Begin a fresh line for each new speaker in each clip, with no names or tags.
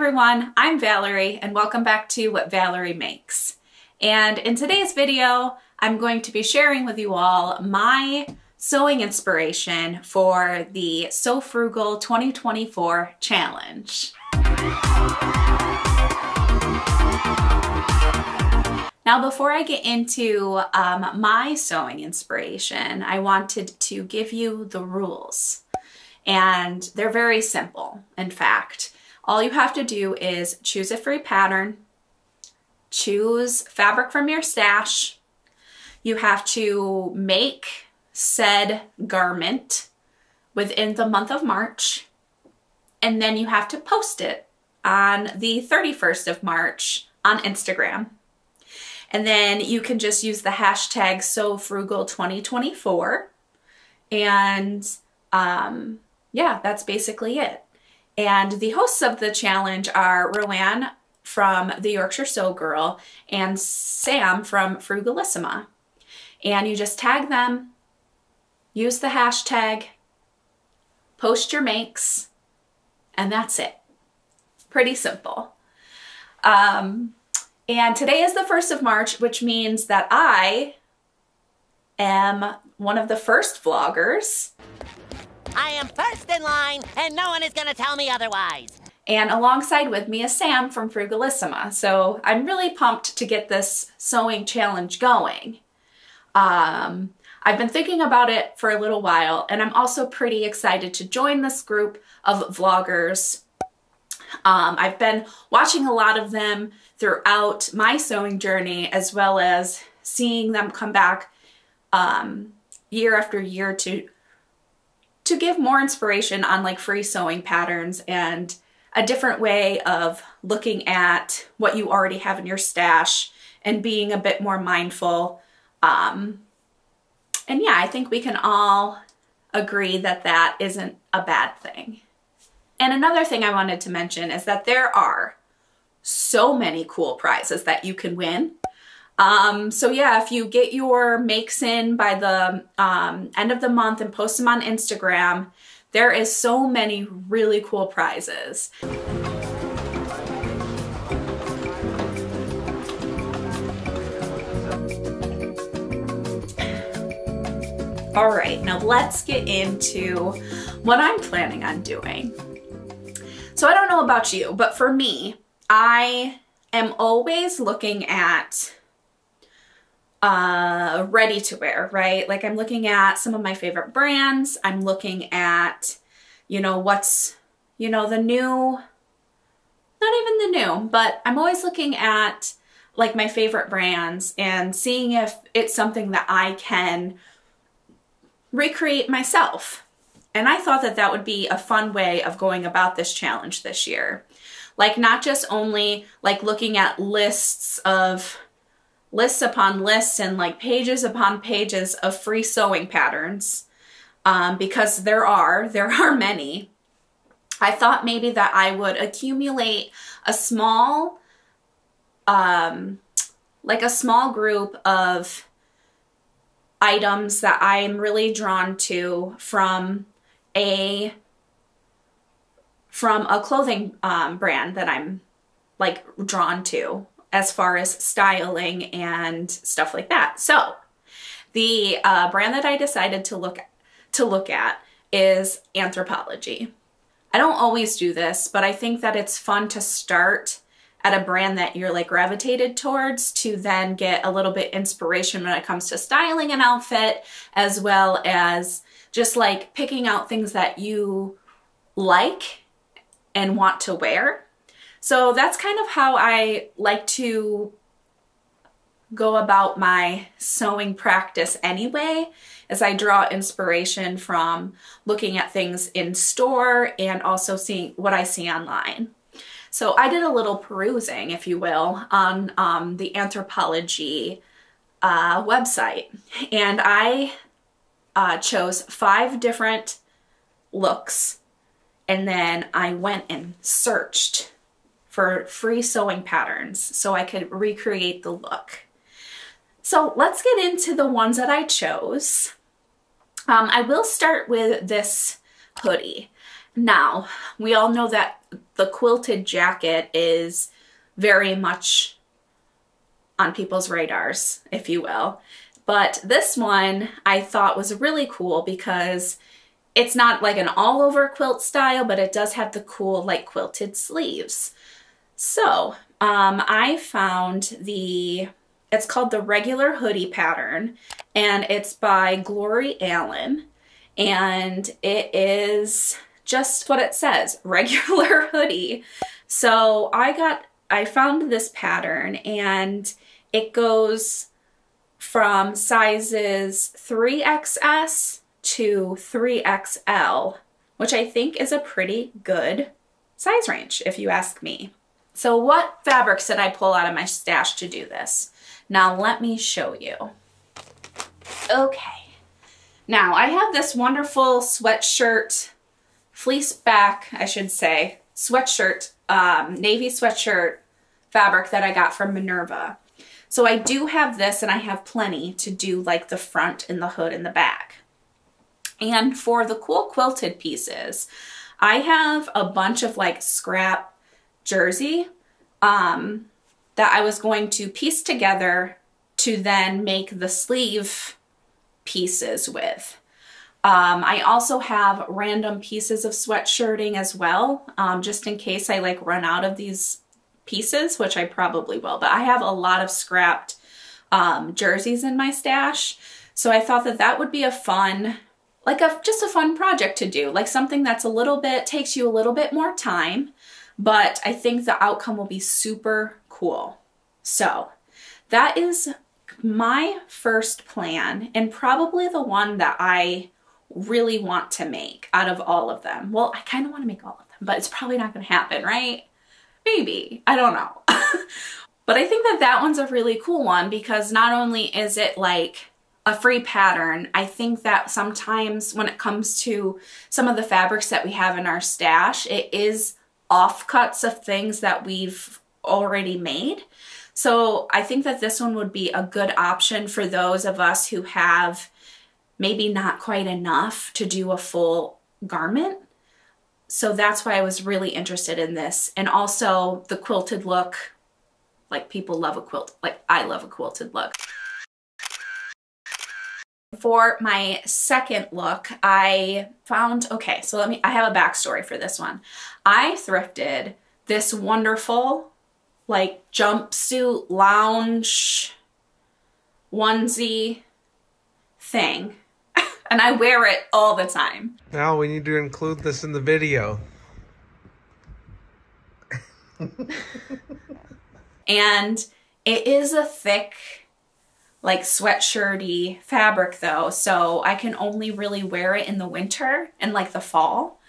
everyone, I'm Valerie and welcome back to What Valerie Makes. And in today's video, I'm going to be sharing with you all my sewing inspiration for the Sew Frugal 2024 challenge. Now, before I get into my sewing inspiration, I wanted to give you the rules. And they're very simple. In fact, all you have to do is choose a free pattern, choose fabric from your stash. You have to make said garment within the month of March, and then you have to post it on the 31st of March on Instagram. And then you can just use the hashtag Sew Frugal 2024. And yeah, that's basically it. And the hosts of the challenge are Ruan from the Yorkshire Sew Girl and Sam from Frugalissima. And you just tag them, use the hashtag, post your makes, and that's it. Pretty simple. And today is the 1st of March, which means that I am one of the first vloggers.
I am first in line, and no one is going to tell me otherwise.
And alongside with me is Sam from Frugalissima. So I'm really pumped to get this sewing challenge going. I've been thinking about it for a little while, and I'm also pretty excited to join this group of vloggers. I've been watching a lot of them throughout my sewing journey, as well as seeing them come back year after year to give more inspiration on like free sewing patterns and a different way of looking at what you already have in your stash and being a bit more mindful. And yeah, I think we can all agree that that isn't a bad thing. And another thing I wanted to mention is that there are so many cool prizes that you can win. So yeah, if you get your makes in by the end of the month and post them on Instagram, there is so many really cool prizes. All right, now let's get into what I'm planning on doing. So I don't know about you, but for me, I am always looking at ready to wear, right? Like I'm looking at some of my favorite brands. I'm looking at, you know, what's, you know, the new, not even the new, but I'm always looking at like my favorite brands and seeing if it's something that I can recreate myself. And I thought that that would be a fun way of going about this challenge this year. Like not just only like looking at lists upon lists and like pages upon pages of free sewing patterns, because there are many. I thought maybe that I would accumulate a small, like a small group of items that I'm really drawn to from a clothing brand that I'm like drawn to as far as styling and stuff like that. So the brand that I decided to look at is Anthropology. I don't always do this, but I think that it's fun to start at a brand that you're like gravitated towards to then get a little bit inspiration when it comes to styling an outfit, as well as just like picking out things that you like and want to wear. So that's kind of how I like to go about my sewing practice anyway, as I draw inspiration from looking at things in store and also seeing what I see online. So I did a little perusing, if you will, on the Anthropology website, and I chose 5 different looks, and then I went and searched for free sewing patterns so I could recreate the look. So let's get into the ones that I chose. I will start with this hoodie. Now, we all know that the quilted jacket is very much on people's radars, if you will. But this one I thought was really cool because it's not like an all over quilt style, but it does have the cool like quilted sleeves. So I found it's called the regular hoodie pattern, and it's by Glory Allen, and it is just what it says, regular hoodie. So I found this pattern, and it goes from sizes 3XS to 3XL, which I think is a pretty good size range if you ask me. So what fabrics did I pull out of my stash to do this? Now let me show you. Okay, now I have this wonderful sweatshirt, fleece back, I should say, sweatshirt, navy sweatshirt fabric that I got from Minerva. So I do have this, and I have plenty to do like the front and the hood and the back. And for the cool quilted pieces, I have a bunch of like scrap jersey that I was going to piece together to then make the sleeve pieces with. I also have random pieces of sweatshirting as well, just in case I like run out of these pieces, which I probably will, but I have a lot of scrapped jerseys in my stash. So I thought that that would be a fun, like just a fun project to do, like something that's takes you a little bit more time, but I think the outcome will be super cool. So that is my first plan, and probably the one that I really want to make out of all of them. Well, I kind of want to make all of them, but it's probably not going to happen, right? Maybe, I don't know. But I think that that one's a really cool one because not only is it like a free pattern, I think that sometimes when it comes to some of the fabrics that we have in our stash, it is offcuts of things that we've already made. So I think that this one would be a good option for those of us who have maybe not quite enough to do a full garment. So that's why I was really interested in this. And also the quilted look, like people love a quilt, like I love a quilted look. For my second look, I found, okay, so I have a backstory for this one. I thrifted this wonderful like jumpsuit lounge onesie thing. And I wear it all the time.
Now we need to include this in the video.
And it is a thick, like sweatshirty fabric though, so I can only really wear it in the winter and like the fall.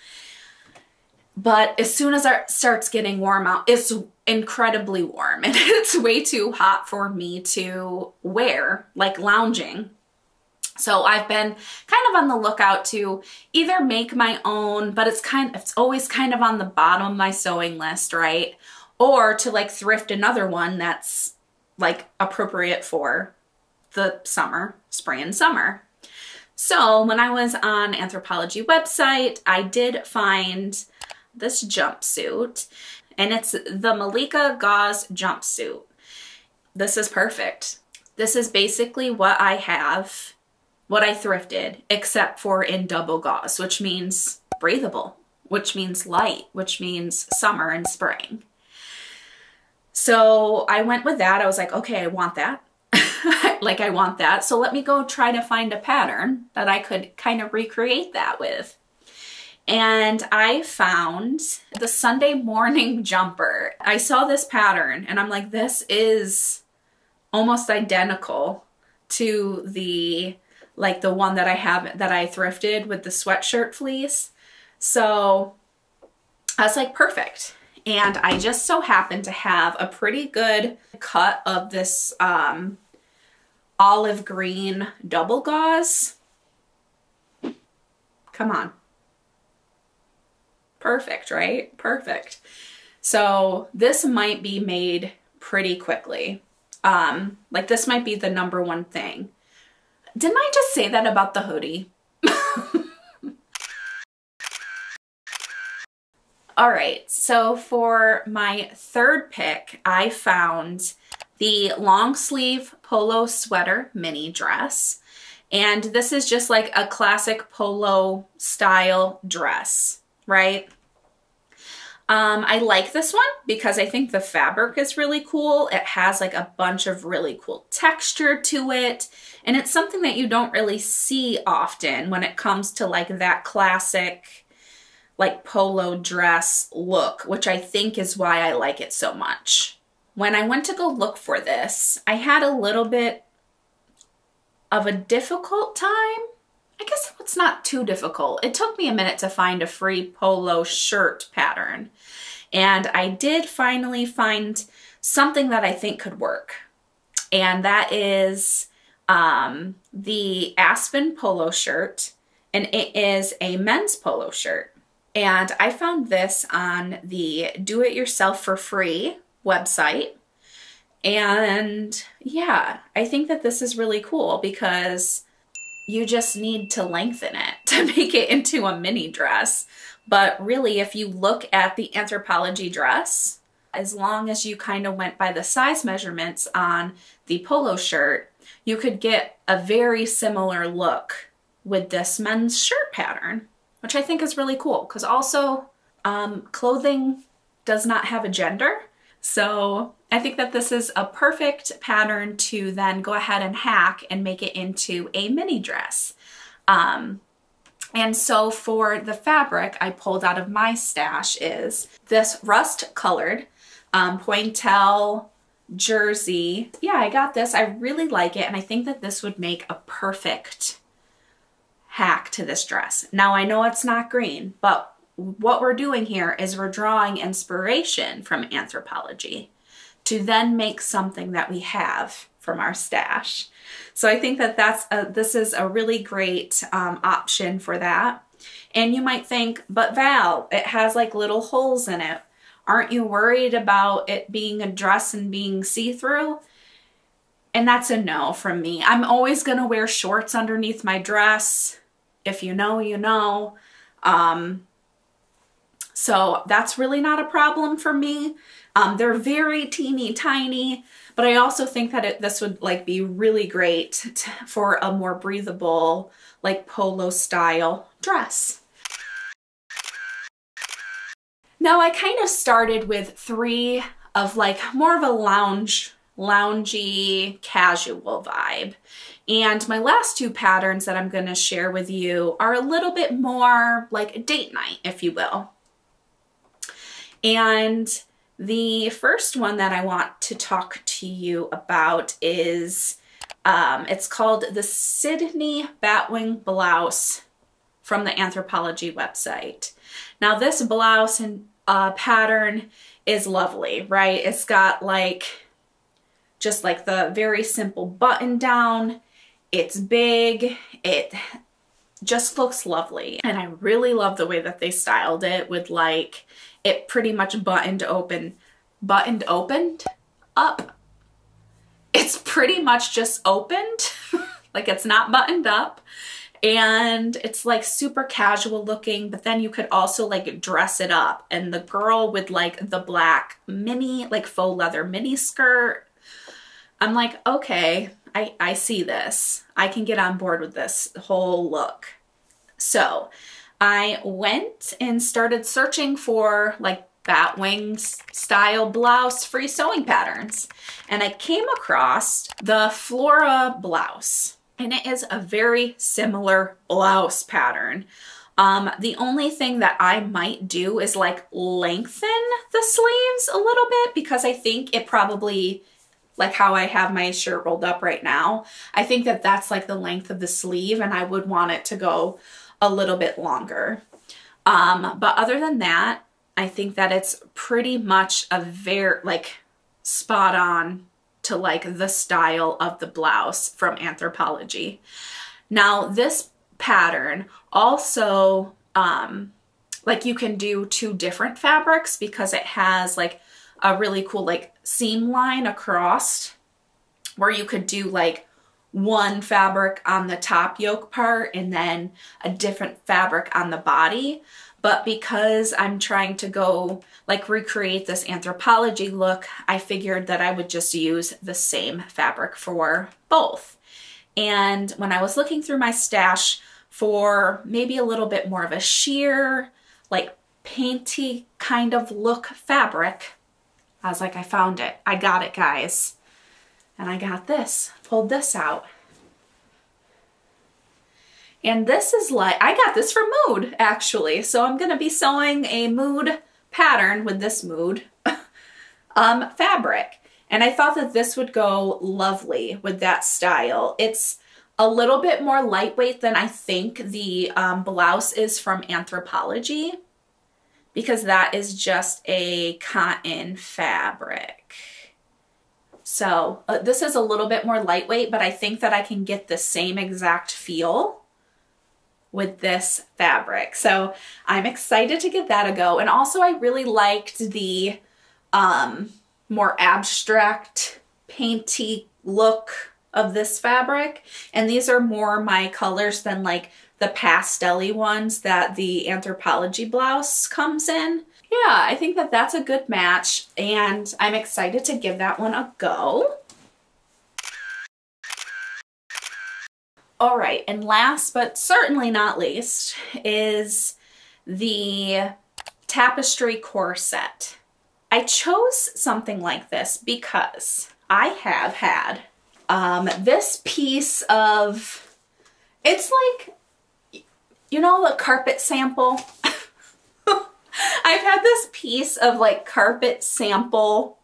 But as soon as it starts getting warm out, it's incredibly warm and it's way too hot for me to wear, like lounging. So I've been kind of on the lookout to either make my own, but it's always kind of on the bottom of my sewing list, right? Or to like thrift another one that's like appropriate for the summer, spring and summer. So when I was on Anthropology website, I did find this jumpsuit, and it's the Malika Gauze Jumpsuit. This is perfect. This is basically what I have, what I thrifted, except for in double gauze, which means breathable, which means light, which means summer and spring. So I went with that. I was like, okay, I want that. Like I want that. So let me go try to find a pattern that I could kind of recreate that with. And I found the Sunday morning jumper. I saw this pattern and I'm like, this is almost identical to the one that I have, that I thrifted with the sweatshirt fleece. So I was like, perfect. And I just so happened to have a pretty good cut of this olive green double gauze. Come on. Perfect, right? Perfect. So this might be made pretty quickly. Like this might be the #1 thing. Didn't I just say that about the hoodie? All right, so for my third pick, I found the long sleeve polo sweater mini dress. And this is just like a classic polo style dress, right? I like this one because I think the fabric is really cool. It has like a bunch of really cool texture to it. And it's something that you don't really see often when it comes to like that classic like polo dress look, which I think is why I like it so much. When I went to go look for this, I had a little bit of a difficult time. I guess it's not too difficult. It took me a minute to find a free polo shirt pattern. And I did finally find something that I think could work. And that is the Aspen polo shirt. And it is a men's polo shirt. And I found this on the Do It Yourself for Free website. And yeah, I think that this is really cool because you just need to lengthen it to make it into a mini dress. But really, if you look at the Anthropology dress, as long as you kind of went by the size measurements on the polo shirt, you could get a very similar look with this men's shirt pattern, which I think is really cool because also clothing does not have a gender. So I think that this is a perfect pattern to then go ahead and hack and make it into a mini dress. And so for the fabric I pulled out of my stash is this rust colored pointel jersey. Yeah, I got this. I really like it. And I think that this would make a perfect hack to this dress. Now I know it's not green, but what we're doing here is we're drawing inspiration from Anthropology to then make something that we have from our stash. So I think that this is a really great option for that. And you might think, but Val, it has like little holes in it. Aren't you worried about it being a dress and being see-through? And that's a no from me. I'm always gonna wear shorts underneath my dress. If you know, you know. So that's really not a problem for me. They're very teeny tiny, but I also think that this would like be really great for a more breathable, like polo style dress. Now I kind of started with three of like more of a loungy, casual vibe. And my last two patterns that I'm going to share with you are a little bit more like date night, if you will. And the first one that I want to talk to you about is, it's called the Sydney Batwing Blouse from the Anthropology website. Now this blouse and pattern is lovely, right? It's got like, just like the very simple button down. It's big. It just looks lovely. And I really love the way that they styled it with like, it pretty much buttoned up. It's pretty much just opened, like it's not buttoned up. And it's like super casual looking, but then you could also like dress it up. And the girl with like the black mini, like faux leather mini skirt, I'm like, okay, I see this. I can get on board with this whole look. So I went and started searching for like batwing style blouse free sewing patterns. And I came across the Flora blouse. And it is a very similar blouse pattern. The only thing that I might do is like lengthen the sleeves a little bit because I think it probably, like how I have my shirt rolled up right now, I think that that's like the length of the sleeve and I would want it to go a little bit longer. But other than that, I think that it's pretty much a very like spot on to like the style of the blouse from Anthropology. Now this pattern also, like you can do two different fabrics because it has like a really cool like seam line across where you could do like one fabric on the top yoke part and then a different fabric on the body. but because I'm trying to go like recreate this Anthropologie look, I figured that I would just use the same fabric for both. And when I was looking through my stash for maybe a little bit more of a sheer, like painty kind of look fabric, I was like, I found it. I got it, guys. And I got this, pulled this out. And this is like, I got this for Mood, actually. So I'm gonna be sewing a Mood pattern with this Mood fabric. And I thought that this would go lovely with that style. It's a little bit more lightweight than I think the blouse is from Anthropology, because that is just a cotton fabric. So this is a little bit more lightweight, but I think that I can get the same exact feel with this fabric. So I'm excited to give that a go. And also I really liked the more abstract painty look of this fabric. And these are more my colors than like the pastel-y ones that the Anthropology blouse comes in. Yeah, I think that that's a good match, and I'm excited to give that one a go. All right, and last but certainly not least is the tapestry corset. I chose something like this because I have had this piece of, it's like, you know, the carpet sample? I've had this piece of like carpet sample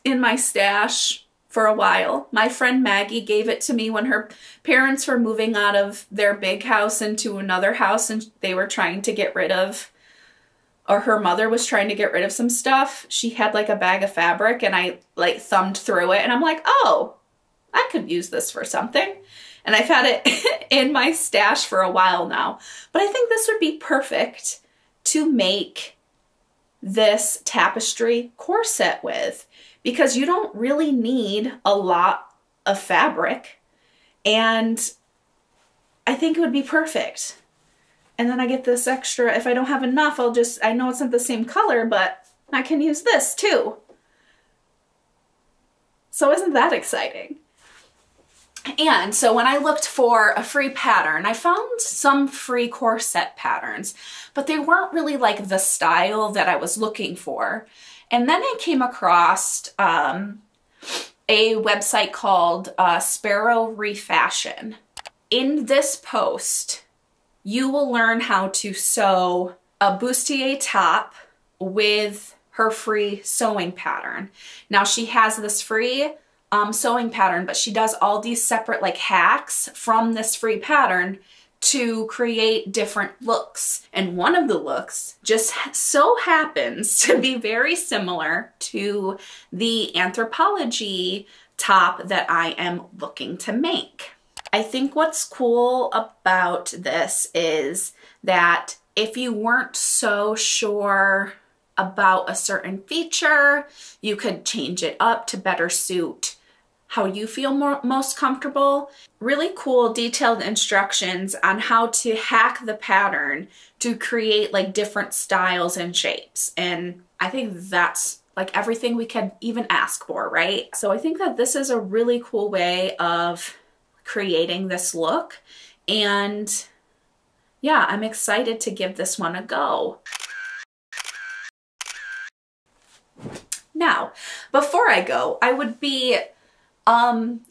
in my stash for a while. My friend Maggie gave it to me when her parents were moving out of their big house into another house, and they were trying to get rid of, or her mother was trying to get rid of some stuff. She had like a bag of fabric, and I like thumbed through it and I'm like, oh, I could use this for something. And I've had it in my stash for a while now. But I think this would be perfect to make this tapestry corset with, because you don't really need a lot of fabric. And I think it would be perfect. And then I get this extra, if I don't have enough, I know it's not the same color, but I can use this too. So isn't that exciting? And so when I looked for a free pattern, I found some free corset patterns, but they weren't really like the style that I was looking for. And then I came across a website called Sparrow Refashion. In this post, you will learn how to sew a bustier top with her free sewing pattern. Now she has this free sewing pattern, but she does all these separate like hacks from this free pattern to create different looks. And one of the looks just so happens to be very similar to the Anthropology top that I am looking to make. I think what's cool about this is that if you weren't so sure about a certain feature, you could change it up to better suit how you feel most comfortable. Really cool detailed instructions on how to hack the pattern to create like different styles and shapes. And I think that's like everything we could even ask for, right? So I think that this is a really cool way of creating this look. And yeah, I'm excited to give this one a go. Now, before I go, I would be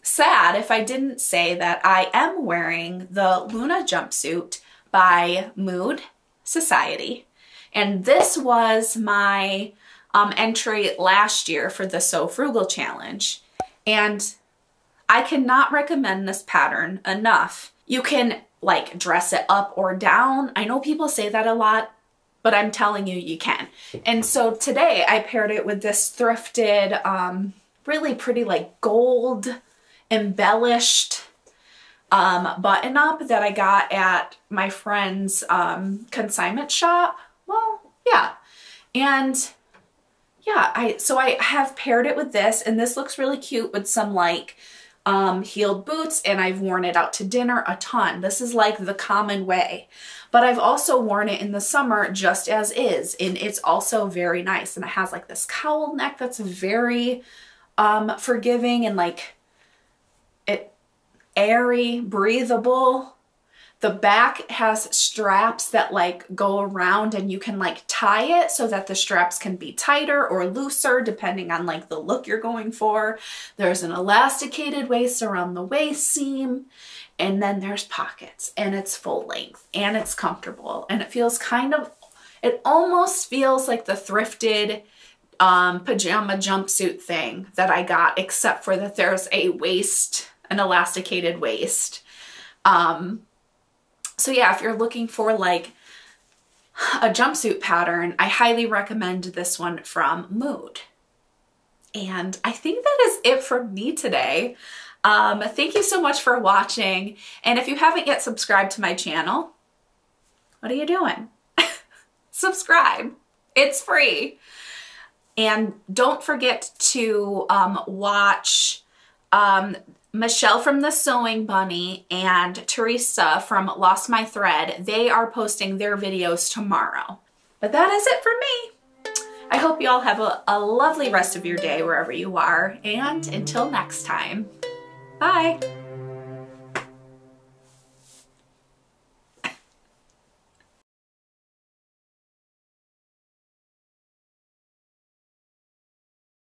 sad if I didn't say that I am wearing the Luna jumpsuit by Mood Society. And this was my entry last year for the Sew Frugal challenge. And I cannot recommend this pattern enough. You can like dress it up or down. I know people say that a lot, but I'm telling you, you can. And so today I paired it with this thrifted, really pretty like gold embellished button up that I got at my friend's consignment shop. Well, yeah. And yeah, so I have paired it with this, and this looks really cute with some like heeled boots, and I've worn it out to dinner a ton. This is like the common way. But I've also worn it in the summer just as is, and it's also very nice. And it has like this cowl neck that's very forgiving and like airy, breathable. The back has straps that like go around, and you can like tie it so that the straps can be tighter or looser depending on like the look you're going for. There's an elasticated waist around the waist seam, and then there's pockets, and it's full length, and it's comfortable, and it feels it almost feels like the thrifted pajama jumpsuit thing that I got, except for that there's a waist, an elasticated waist. So yeah, if you're looking for like a jumpsuit pattern, I highly recommend this one from Mood. And I think that is it from me today. Thank you so much for watching. And if you haven't yet subscribed to my channel, what are you doing? Subscribe. It's free. And don't forget to watch Michelle from the Sewing Bunny and Teresa from Lost My Thread. They are posting their videos tomorrow. But that is it for me. I hope you all have a lovely rest of your day wherever you are, and until next time, bye.